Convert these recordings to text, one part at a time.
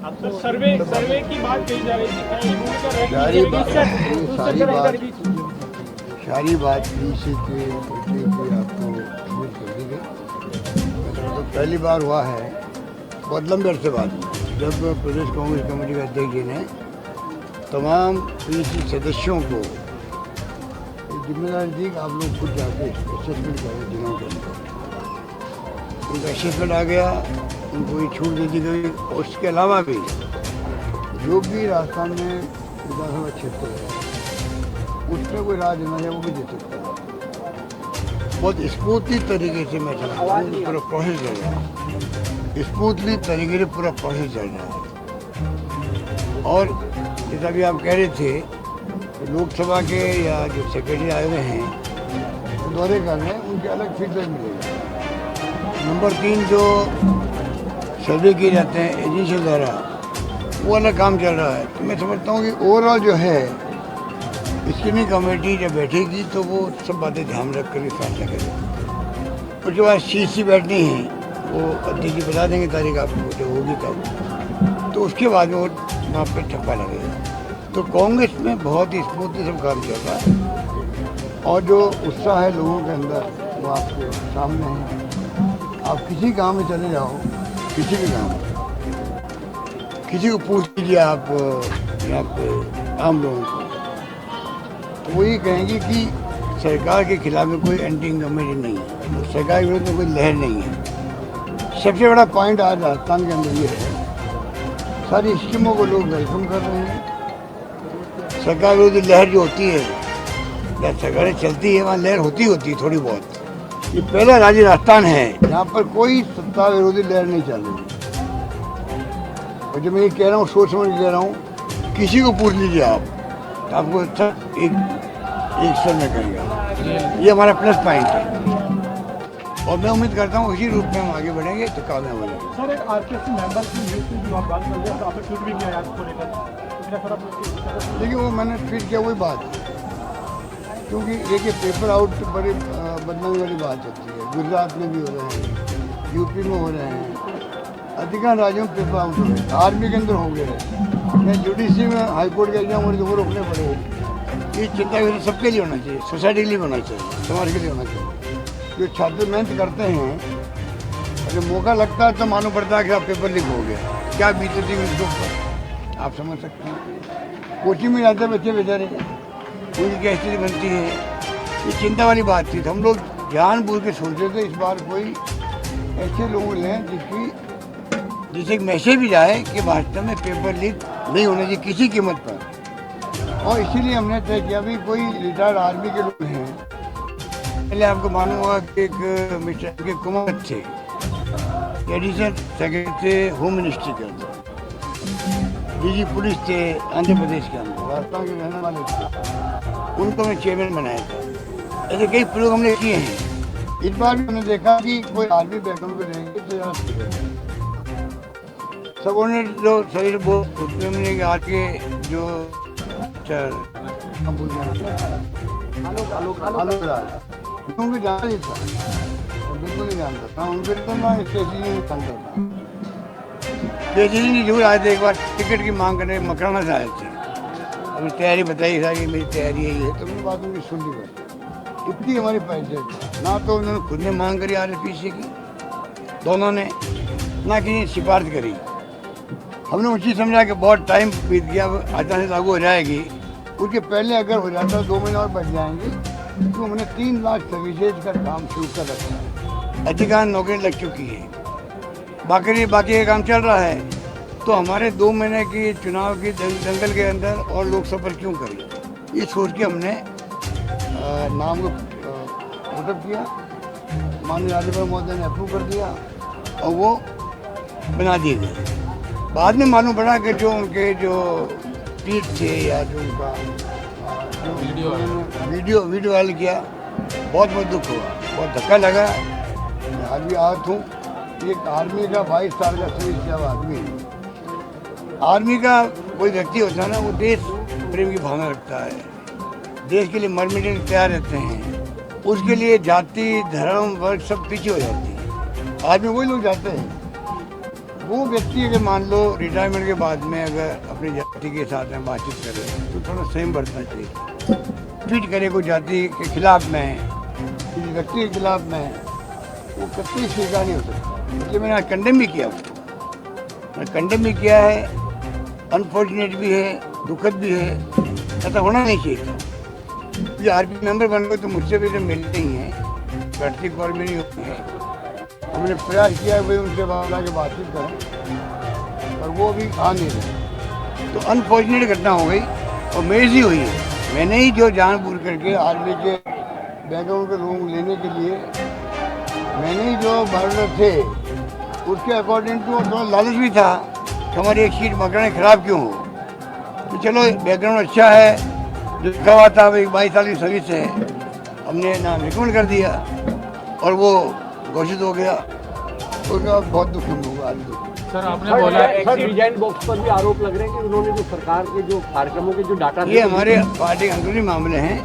अब तो सर्वे की बात कही जा रही थी, सारी बात पीछे के आपको शुरू कर दी गई। तो पहली बार हुआ है बहुत लंबे अरसे बाद जब प्रदेश कांग्रेस कमेटी के अध्यक्ष जी ने तमाम पीसी सदस्यों को जिम्मेदारी दी कि आप लोग खुद जाके असेसमेंट करें दिनों के अंदर। उनका असेसमेंट आ गया, उनको ये छूट दे दी गई। उसके अलावा भी जो भी राजस्थान में विधानसभा क्षेत्र है उसमें कोई राय देना है वो भी दे सकता है। बहुत स्मूथली तरीके से मैं समझता हूँ पूरा प्रोसेस चल रहा है, स्मूथली तरीके से पूरा प्रोसेस चल रहा है। और जैसा भी आप कह रहे थे लोकसभा के या जो सेक्रेटरी आए हुए हैं तो दौरे कर रहे हैं, उनके अलग फीडबैक मिलेगा। नंबर 3 जो सर्वे किए जाते हैं एजेंसी द्वारा वो अलग काम चल रहा है। तो मैं समझता हूँ कि ओवरऑल जो है स्क्रीनिंग कमेटी जब बैठेगी तो वो सब बातें ध्यान रख कर फैसला करेगी। उसके बाद CC बैठनी है, वो अध्यक्ष जी बता देंगे तारीख आपको जब होगी तब, तो उसके बाद वो वहाँ पर ठप्पा लगेगा। तो कांग्रेस में बहुत ही स्मूथली सब काम चल रहा है और जो उत्साह है लोगों के अंदर वो आपके सामने है। आप किसी गांव में चले जाओ, किसी भी गांव में किसी को पूछ लीजिए आप यहाँ पे आम लोगों को, तो वो ये कहेंगे कि सरकार के खिलाफ में कोई एंटी इंकमेंट नहीं है, सरकार के विरुद्ध में कोई लहर नहीं है। सबसे बड़ा पॉइंट आज राजस्थान के अंदर ये है सारी स्कीमों को लोग वेलकम कर रहे हैं। सरकार विरोधी लहर जो होती है या सरकारें चलती है वहाँ लहर होती है थोड़ी बहुत। ये पहला राज्य राजस्थान है जहाँ पर कोई सत्ता विरोधी लहर नहीं चल रही। और जब मैं ये कह रहा हूँ सोच समझ कह रहा हूँ, किसी को पूछ लीजिए आप तो आपको अच्छा एक सर में कहेगा। ये हमारा प्लस पॉइंट है और मैं उम्मीद करता हूँ इसी रूप में हम आगे बढ़ेंगे तो कामयाब हो जाएंगे। सर एक RPC मेंबर की नियुक्ति जो आप बात कर रहे हैं, आपने ट्वीट भी किया इसको लेकर। देखिए वो मैंने ट्वीट किया वही बात, क्योंकि देखिए पेपर आउट बड़ी बदनामी वाली बात होती है। गुजरात में भी हो रहे हैं, यूपी में हो रहे हैं, अधिकांश राज्यों में पेपर आउट हो रहे हैं, आर्मी के अंदर हो गए। मैं जुडिशरी में हाईकोर्ट के एग्जाम हो रहे तो वो रोकने पड़े। ये चिंता के सबके लिए होना चाहिए, सोसाइटी के लिए होना चाहिए, समाज के लिए होना चाहिए। जो छात्र मेहनत करते हैं अगर मौका लगता है तो मालूम पड़ता है कि आप पेपर लीक हो गया, क्या बीतती है उसके ऊपर आप समझ सकते हैं। कोचिंग में जाते बच्चे बेचारे, उनकी क्या स्थिति बनती है, ये चिंता वाली बात थी। तो हम लोग जानबूझ के सोच रहे थे इस बार कोई ऐसे लोग लें जिसे मैसेज भी जाए कि वास्तव में पेपर लीक नहीं होना चाहिए किसी कीमत पर। और इसीलिए हमने तय किया भी कोई रिटायर्ड आर्मी के लोग हैं। पहले आपको मालूम होगा कि एक मिस्टर के कुमार थे, एडिशनल सेक्रेटरी होम मिनिस्ट्री के अंदर, DG पुलिस थे आंध्र प्रदेश के अंदर, राजस्थान के रहने वाले थे, उनको मैं चेयरमैन बनाया था। ऐसे कई प्रयोग हमने किए हैं। इस बार भी हमने देखा कि कोई आर्मी बैकग्राउंड पे रहेंगे तो सबों जो शरीर बहुत उसमें आज के जो उनको जाना नहीं था, बिल्कुल नहीं जानता था। उनके तो मैं स्टेशन नहीं जानता था। जरूर आए थे एक बार टिकट की मांग करने मकराना से आए थे। अभी तैयारी बताई था कि मेरी तैयारी यही है, तो मैंने बात उनकी सुन ली। बस इतनी हमारी पैसे ना तो उन्होंने खुद ने मांग करी RSPC की, दोनों ने, ना किसी सिफारिश करी। हमने उसी समझा कि बहुत टाइम बीत गया, अचानक लागू हो जाएगी, उसके पहले अगर हो जाता 2 महीने और बच जाएंगे। तो हमने 3 लाख सर्विसेज का काम शुरू कर रखा है, अधिकांश नौकरी लग चुकी है, बाकी का काम चल रहा है। तो हमारे 2 महीने की चुनाव की दंगल के अंदर और लोकसभा पर क्यों करें, ये सोच के हमने नाम को पुटअप किया। माननीय राज्यपाल महोदय ने अप्रूव कर दिया और वो बना दिए गए। बाद में मालूम पड़ा कि जो उनके जो ट्वीट थे या जो उनका वीडियो वायरल किया, बहुत दुख हुआ, बहुत धक्का लगा। मैं आज भी आहत हूँ। एक आर्मी का 22 साल का सर्विस किया आदमी, आर्मी का कोई व्यक्ति होता है ना, वो देश प्रेम की भावना रखता है, देश के लिए मर मिटने को तैयार रहते हैं। उसके लिए जाति धर्म वर्ग सब पीछे हो जाती है। आर्मी वही लोग जाते हैं, वो व्यक्ति अगर मान लो रिटायरमेंट के बाद में अगर अपनी जाति के साथ में बातचीत करे तो थोड़ा संयम बरतना चाहिए। ट्वीट करे कोई जाति के खिलाफ में है, किसी व्यक्ति के खिलाफ में है, वो कतई स्वीकार नहीं हो सकता। इसलिए मैंने कंडेम भी किया उसको, मैंने कंडेम भी किया है। अनफॉर्चुनेट भी है, दुखद भी है, ऐसा होना नहीं चाहिए था। ये आरपी मेंबर बन गए तो मुझसे भी तो मिलते ही हैं, बैठती कॉल में नहीं होती है। हमने प्रयास किया है भाई उनसे बाबा के बातचीत करें, पर वो अभी आ नहीं रहे। तो अनफॉर्चुनेट घटना हो गई और मेरी ही हुई है। मैंने ही जो जानबूझ करके आर्मी के बैकग्राउंड के लोग लेने के लिए मैंने ही जो बॉर्डर थे उसके अकॉर्डिंग टू थोड़ा लालच भी था कि हमारी एक सीट मकान खराब क्यों हो। तो चलो बैकग्राउंड अच्छा है, जो लिखा हुआ था भाई 22 साल की सर्विस है, हमने नाम रिकमेंड कर दिया और वो घोषित हो गया। उसका बहुत दुख होगा आज। सर आपने बोला डिजाइन बॉक्स पर भी आरोप लग रहे हैं कि उन्होंने जो सरकार के जो कार्यक्रमों के जो डाटा, ये हमारे पार्टी के अंदरूनी मामले हैं।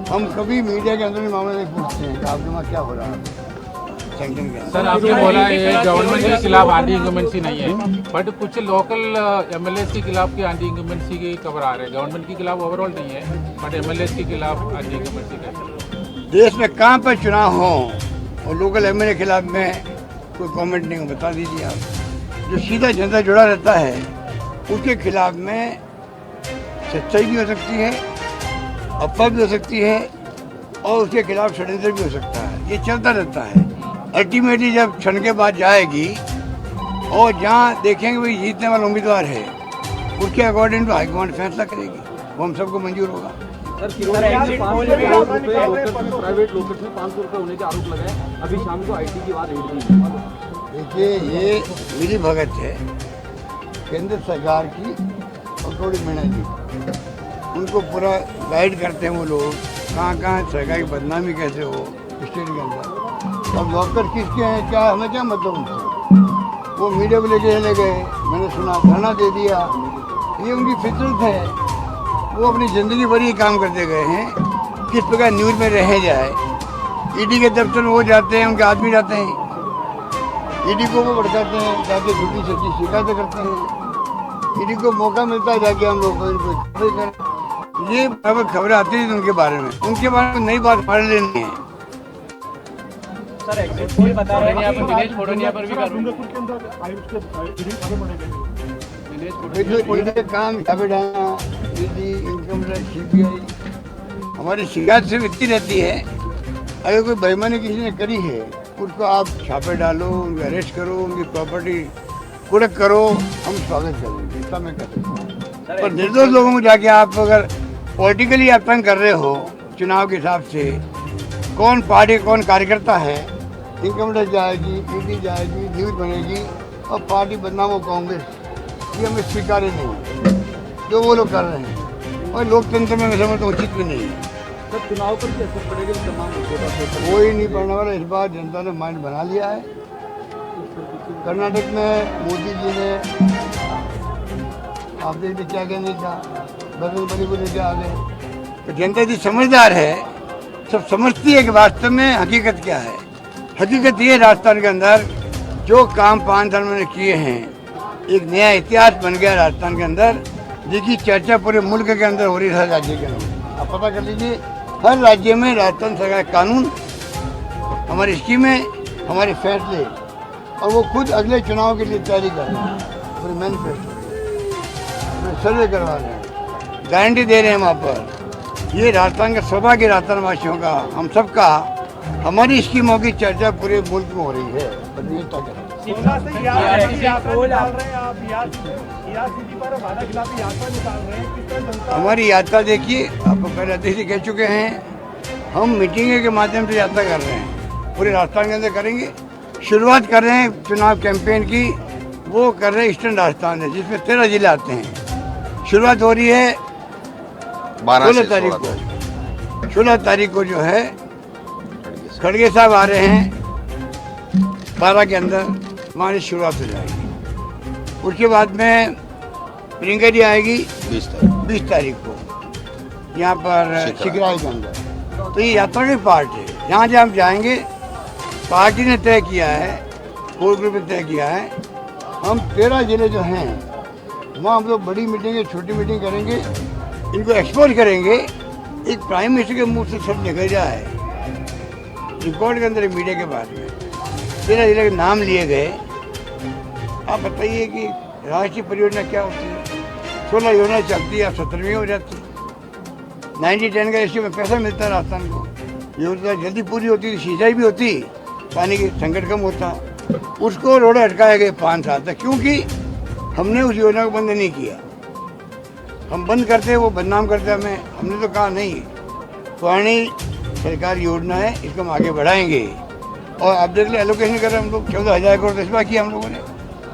हम कभी मीडिया के अंदरूनी मामले नहीं पूछते हैं कि आपके वहाँ क्या हो रहा है सेंक्शन के। सर आपने बोला ये गवर्नमेंट के खिलाफ एंटी इंकम्बेंसी नहीं है, बट कुछ लोकल एमएलए के खिलाफ की एंटी इंकम्बेंसी की खबर आ रहे हैं। गवर्नमेंट के खिलाफ ओवरऑल नहीं है, बट एमएलए के खिलाफ एंटी इंकम्बेंसी कैसे? देश में कहाँ पर चुनाव हो और लोकल एमएलए के खिलाफ में कोई कमेंट नहीं हो, बता दीजिए आप। जो सीधा जनता जुड़ा रहता है उसके खिलाफ में सच्चाई भी हो सकती है, अफवाह भी हो सकती है और उसके खिलाफ षड्यंत्र भी हो सकता है। ये चलता रहता है। अल्टीमेटली जब क्षण के बाद जाएगी और जहाँ देखेंगे भाई जीतने वाला उम्मीदवार है उसके अकॉर्डिंग टू हाईकमांड फैसला करेगी, वो हम सबको मंजूर होगा। प्राइवेट लोकेट में 500 रुपये होने के आरोप लगे हैं। अभी शाम को आईटी की बात रेड। देखिए ये मिली भगत है केंद्र सरकार की और थोड़ी मीणा जी, उनको पूरा गाइड करते हैं वो लोग कहाँ कहाँ सरकार की बदनामी कैसे हो स्टेट के अंदर। अब डॉक्टर किसके हैं क्या, हमें क्या मतलब उनसे। वो मीडिया को लेके चले गए, मैंने सुना धरना दे दिया, ये उनकी फितरत है। वो अपनी ज़िंदगी भर ये काम करते गए हैं किस प्रकार न्यूज़ में रह जाए। ईडी के दफ्तर में वो जाते हैं, उनके आदमी जाते हैं, ईडी को वो भड़काते हैं, जाके झूठी सच्ची शिकायतें करते हैं। ईडी को मौका मिलता है जाके हम लोग करें। ये बराबर खबरें आती हैं उनके बारे में, उनके बारे में नई बात हमारे लिए नहीं है। सर एग्जिट पोल बता रहे हैं यहाँ पर दिनेश फोड़निया पर भी डूंगरपुर के अंदर आई उसके दिनेश काम छापे डालना, ईडी, इनकम टैक्स, सीबीआई हमारी शिकायत सिर्फ इतनी रहती है अगर कोई बेईमानी किसी ने करी है उसको आप छापे डालो, उनको अरेस्ट करो, उनकी प्रॉपर्टी कुड़क करो, हम स्वागत करेंगे, ऐसा मैं कर सकता हूँ। पर निर्दोष लोगों को जाके आप अगर पॉलिटिकली आप तंग कर रहे हो चुनाव के हिसाब से, कौन पार्टी कौन कार्यकर्ता है, इनकम टैक्स जाएगी, ईडी जाएगी, न्यूज़ बनेगी और पार्टी बदनाम हो कांग्रेस, ये हमें स्वीकार्य नहीं है जो वो लोग कर रहे हैं और लोकतंत्र में मैं समझता हूँ उचित भी नहीं है। सर चुनाव पर क्या असर पड़ेगा तमाम कोई नहीं पड़ने वाला। इस बार जनता ने माइंड बना लिया है। कर्नाटक में मोदी जी ने आप देखते क्या कहने का बदल बड़ी को लेके आ गए। तो जनता जी समझदार है, सब समझती है कि वास्तव में हकीकत क्या है। हकीकत ये राजस्थान के अंदर जो काम 5 साल में किए हैं, एक नया इतिहास बन गया राजस्थान के अंदर, जिसकी चर्चा पूरे मुल्क के अंदर हो रही है, हर राज्य के अंदर। आप पता कर लीजिए हर राज्य में राजस्थान सरकार कानून, हमारी स्कीमें, हमारे फैसले, और वो खुद अगले चुनाव के लिए तैयारी कर रहे हैं, पूरे मैनिफेस्टो सर्वे करवा रहे हैं, गारंटी दे रहे हैं वहाँ पर। ये राजस्थान का सौभाग्य राजस्थान वासियों का, हम सबका, हमारी स्कीमों की चर्चा पूरे मुल्क में हो रही है। हमारी यात्रा देखिए, आपको पहले अध्यक्ष कह चुके हैं, हम मीटिंग के माध्यम से यात्रा कर रहे हैं, पूरे राजस्थान के अंदर करेंगे। शुरुआत कर रहे हैं चुनाव कैंपेन की, वो कर रहे हैं ईस्टर्न राजस्थान से, जिसमें 13 जिले आते हैं। शुरुआत हो रही है 16 तारीख को। 16 तारीख को जो है खड़गे साहब आ रहे हैं 12 के अंदर, हमारी शुरुआत हो जाएगी। उसके बाद में प्रियंका जी आएगी 20 तारीख को यहाँ पर शिकराई के अंदर। तो ये यात्रा की पार्ट है, जहाँ जहाँ हम जाएंगे पार्टी ने तय किया है, कोर ग्रुप ने तय किया है हम 13 जिले जो हैं वहाँ हम लोग बड़ी मीटिंग छोटी मीटिंग करेंगे, इनको एक्सपोज करेंगे। एक प्राइम मिनिस्टर के मुंह से सब निकल जाए रिकॉर्ड के अंदर मीडिया के बाद में 13 जिले के नाम लिए गए। आप बताइए कि राष्ट्रीय परियोजना क्या होती है? 16 योजना चलती है, 17वीं हो जाती है। 90-10 का रेशियो में पैसा मिलता है राजस्थान को। योजना जल्दी पूरी होती थी, सिंचाई भी होती, पानी की संकट कम होता। उसको रोड अटकाए गए 5 साल तक, क्योंकि हमने उस योजना को बंद नहीं किया। हम बंद करते वो बदनाम करते हमें। हमने तो कहा नहीं, पुरानी सरकार योजना है, इसको हम आगे बढ़ाएंगे। और अब देख ले एलोकेशन कर रहे हम लोग, 14,000 करोड़ इस्तेमाल किया हम लोगों ने।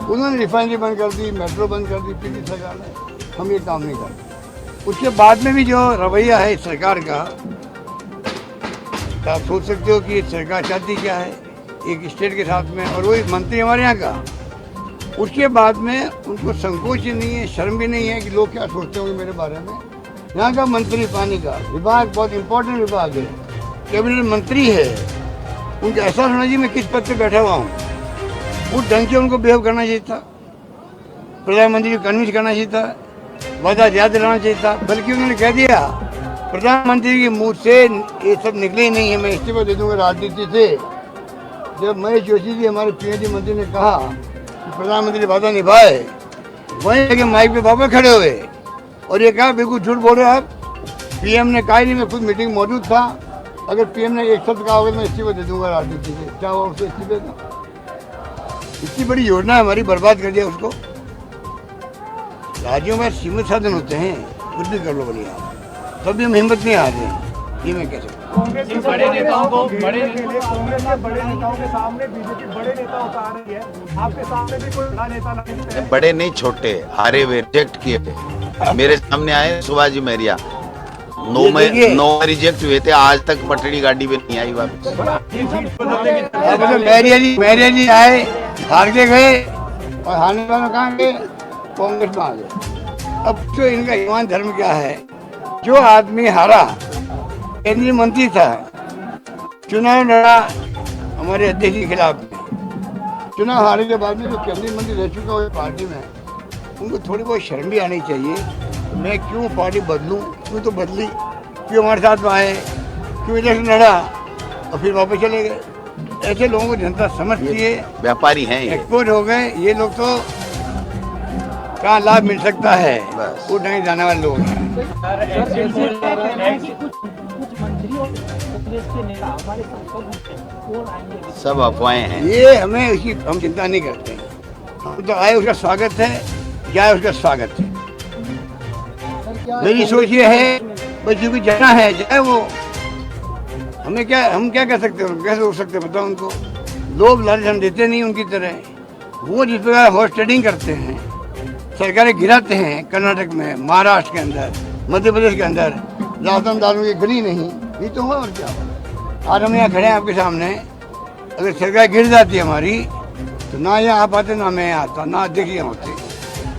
उन्होंने रिफाइनरी बंद कर दी, मेट्रो बंद कर दी पिछली सरकार ने। हम ये काम नहीं करते। उसके बाद में भी जो रवैया है सरकार का, तो आप सोच सकते हो कि सरकार चाहती क्या है एक स्टेट के साथ में, और वही मंत्री हमारे यहाँ का। उसके बाद में उनको संकोच ही नहीं है, शर्म भी नहीं है कि लोग क्या सोचते होंगे मेरे बारे में। यहाँ का मंत्री पानी का विभाग बहुत इंपॉर्टेंट विभाग है, कैबिनेट मंत्री है, उनको एहसास होना चाहिए मैं किस पद पे बैठा हुआ हूँ। उस ढंग से उनको बिहेव करना चाहिए था, प्रधानमंत्री को कन्विंस करना चाहिए था, वादा याद दिलाना चाहिए था। बल्कि उन्होंने कह दिया प्रधानमंत्री के मुंह से ये सब निकले ही नहीं है, मैं इस्तीफा दे दूंगा राजनीति से। जब महेश जोशी जी हमारे पीएचडी मंत्री ने कहा कि प्रधानमंत्री वादा निभाए, वहीं लगे माइक पे वापस खड़े हुए और ये कहा बिल्कुल झूठ बोल रहे आप, पीएम ने कहा ही नहीं, मैं खुद मीटिंग मौजूद था। अगर पीएम ने एक शब्द कहा होगा मैं इस्तीफा दे दूंगा राजनीति से, क्या हुआ उससे इस्तीफे का? इतनी बड़ी योजना हमारी बर्बाद कर दिया उसको। राज्यों में सीमित साधन होते हैं, कुछ भी कर लो बढ़िया, तब भी हम हिम्मत नहीं हारते हैं। ये मैं कह सकता हूँ। कांग्रेस के बड़े नेताओं को कांग्रेस के बड़े नेताओं के सामने बीजेपी बड़े नेता उतार रही है, आपके सामने भी कोई बड़ा नेता नहीं है? बड़े नहीं, छोटे हारे हुए, रिजेक्ट किए थे। मेरे सामने आए शिवाजी मैरिया, 9 में 9 रिजेक्ट हुए थे, आज तक पटड़ी गाड़ी में नहीं आई वापस। मैरिया जी आए, हार के गए, और हारने वालों कहाँ गए? कांग्रेस में आ गए। अब तो इनका ईमान धर्म क्या है? जो आदमी हारा, केंद्रीय मंत्री था, चुनाव लड़ा हमारे अध्यक्ष के खिलाफ, चुनाव हारने के बाद में जो केंद्रीय मंत्री रह चुका है पार्टी में, उनको थोड़ी बहुत शर्म भी आनी चाहिए। मैं क्यों पार्टी बदलूं, क्यों तो बदली, क्यों हमारे साथ में आए, क्यों इलेक्शन लड़ा और फिर वापस चले गए। ऐसे लोगों को जनता समझती है, व्यापारी हैं ये। एक्सपोज हो गए ये लोग, तो कहाँ लाभ मिल सकता है, वो ढंग जाने वाले लोग हैं। सब अफवाहें हैं। ये हमें उसकी हम चिंता नहीं करते हैं। हम तो आए उसका स्वागत है, जाए उसका स्वागत है। मेरी सोच ये है बस जो भी जाना है जाए वो। हमें क्या, हम क्या कर सकते हैं, कैसे हो सकते हैं बताओ उनको। लोग लालच हम देते नहीं उनकी तरह। वो जिस प्रकार हॉर्स ट्रेडिंग करते हैं, सरकारें गिराते हैं कर्नाटक में, महाराष्ट्र के अंदर, मध्य प्रदेश के अंदर, राजस्थान दालों की गिरी नहीं, ये तो हुआ और क्या हुआ। आज हम यहाँ खड़े हैं आपके सामने, अगर सरकार गिर जाती हमारी तो ना यहाँ आ पाते, ना मैं यहाँ आता, ना अध्यक्ष यहाँ होते।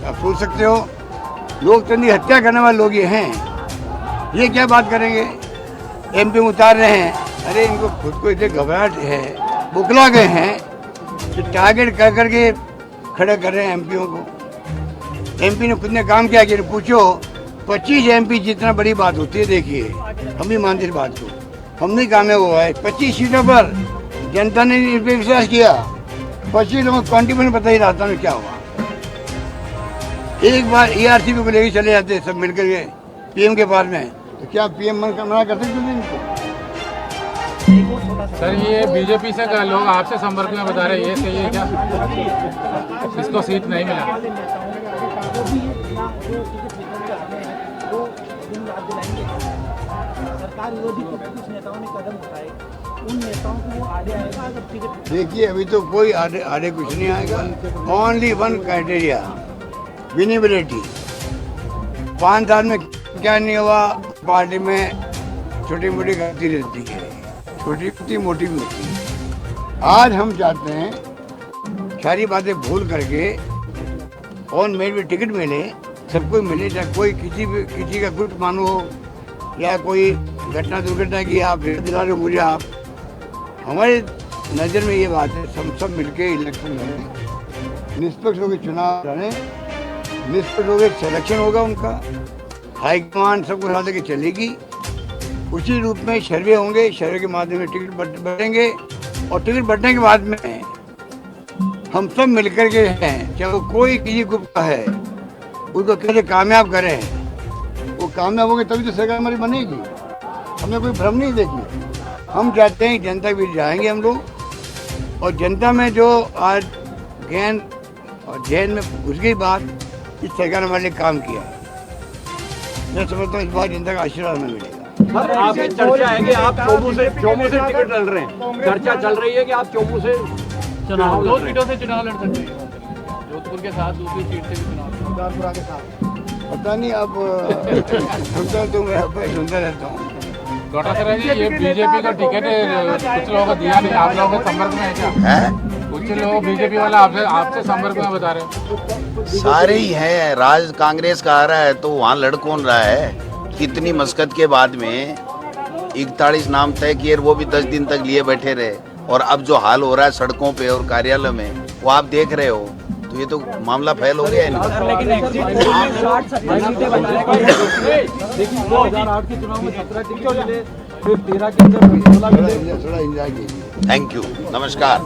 आप सोच सकते हो लोकतंत्र की हत्या करने वाले लोग ये हैं। ये क्या बात करेंगे, एमपी उतार रहे हैं। अरे इनको खुद को इतने घबराहट है, बुकला गए हैं कि टारगेट कर करके खड़े कर रहे हैं एमपीओ को। एमपी ने खुद ने काम किया कि पूछो 25 एमपी जितना बड़ी बात होती है। देखिए हम भी मानते इस बात को, हम नहीं कामयाब हुआ है। 25 सीटों पर जनता ने इस पर विश्वास किया। 25 लोगों को कॉन्ट्रीब्यूशन पता ही राजस्थान में क्या हुआ। एक बार ERCP को लेके चले जाते सब मिलकर के पीएम के पास में, तो क्या पीएम मना कर सकते थे इनको? सर ये बीजेपी से का लोग आपसे संपर्क में बता रहे हैं, ये सही है क्या? इसको सीट नहीं मिला। देखिए अभी तो कोई आड़े कुछ नहीं आएगा। Only one criteria, winnability. 5 साल में क्या नहीं हुआ, पार्टी में छोटी मोटी गलती रहती है, छोटी मोटी भी होती है। आज हम चाहते हैं सारी बातें भूल करके ऑन मेरिट में टिकट मिले, सबको मिले, चाहे कोई किसी का कुछ मानो हो या कोई घटना दुर्घटना की आप दिला रहे हो मुझे। आप हमारे नज़र में ये बात है, सब मिलके इलेक्शन लड़ें, निष्पक्ष होकर चुनाव लड़े, निष्पक्ष होकर सिलेक्शन होगा उनका, हाईकमान सबको साथ लेके चलेगी, उसी रूप में सर्वे होंगे, सर्वे के माध्यम से टिकट बढ़ेंगे और टिकट बढ़ने के बाद में हम सब मिलकर के हैं, चाहे वो कोई किसी ग्रुप का है, उसको कैसे कामयाब करें, वो कामयाब होंगे तभी तो सरकार हमारी बनेगी। हमें कोई भ्रम नहीं देखी, हम चाहते हैं जनता के बीच जाएंगे हम लोग और जनता में जो आज ज्ञान और जहन में घुस गई बात, इस सरकार ने हमारे लिए काम किया है। मैं समझता हूँ इस बार जनता का आशीर्वाद हमें मिलेगा। सर आपकी चर्चा है कि आप चोमू से टिकट लड़ रहे हैं, चर्चा चल रही है कि आप चोमू से चुनाव दो सीटों से चुनाव लड़ सकते हैं, जोधपुर के साथ दूसरी सीट से भी चुनाव। पता नहीं अब सुनता तो मैं सुनता रहता हूँ। डॉक्टर सर जी, ये बीजेपी का टिकट कुछ लोगों को दिया नहीं, आप लोगों के संपर्क में है क्या? है कुछ लोग बीजेपी वाला आपसे संपर्क में बता रहे हैं। सारे ही हैं। राज कांग्रेस का आ रहा है तो वहाँ लड़ कौन रहा है? कितनी मशक्कत के बाद में 41 नाम तय किए, वो भी 10 दिन तक लिए बैठे रहे। और अब जो हाल हो रहा है सड़कों पे और कार्यालय में, वो आप देख रहे हो, तो ये तो मामला फैल हो गया है इनका। लेकिन एग्जिट पोल में 60-70 सीटें बताया गया है। देखिए 2008 के चुनाव में 17 टिकट मिले, फिर 13 के अंदर 16 मिले। थोड़ा एंजॉय कीजिए। थैंक यू, नमस्कार।